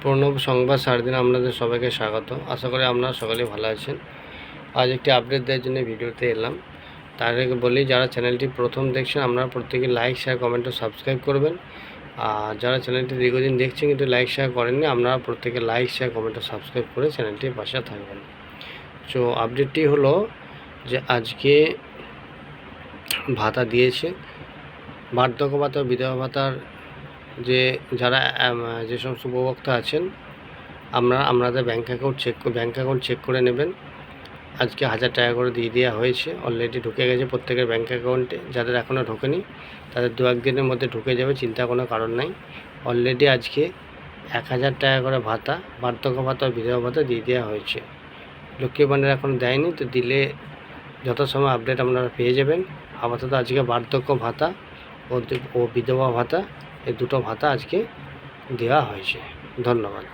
প্রণব সংবাদ 7 আপনাদের সবাইকে স্বাগত। আশা করি আপনারা সকলেই ভালো আছেন। আজ একটি আপডেট দেওয়ার জন্য ভিডিওতে এলাম। তার আগে বলি, যারা চ্যানেলটি প্রথম দেখছেন আপনারা প্রত্যেকে লাইক, শেয়ার, কমেন্ট ও সাবস্ক্রাইব করবেন। আর যারা চ্যানেলটি দীর্ঘদিন দেখছেন কিন্তু লাইক, শেয়ার করেননি, আপনারা প্রত্যেকে লাইক, শেয়ার, কমেন্ট ও সাবস্ক্রাইব করে চ্যানেলটির পাশে থাকবেন। তো আপডেটটি হলো যে আজকে ভাতা দিয়েছে, বার্ধক্য ভাতা, বিধবা ভাতার যে সমস্ত উপভোক্তা আছেন আপনাদের ব্যাঙ্ক অ্যাকাউন্ট চেক করে নেবেন। আজকে 1000 টাকা করে দিয়ে দেওয়া হয়েছে, অলরেডি ঢুকে গেছে প্রত্যেকের ব্যাঙ্ক অ্যাকাউন্টে। যাদের এখনও ঢোকেনি তাদের 2-1 দিনের মধ্যে ঢুকে যাবে, চিন্তা কোনো কারণ নাই। অলরেডি আজকে 1000 টাকা করে ভাতা, বার্ধক্য ভাতা ও বিধবা ভাতা দিয়ে দেওয়া হয়েছে। লক্ষ্মী ভাণ্ডার এখন দেয়নি, তো দিলে যথাসময় আপডেট আপনারা পেয়ে যাবেন। আপাতত আজকে বার্ধক্য ভাতা ও বিধবা ভাতা, এই দুটো ভাতা আজকে দেওয়া হয়েছে। ধন্যবাদ।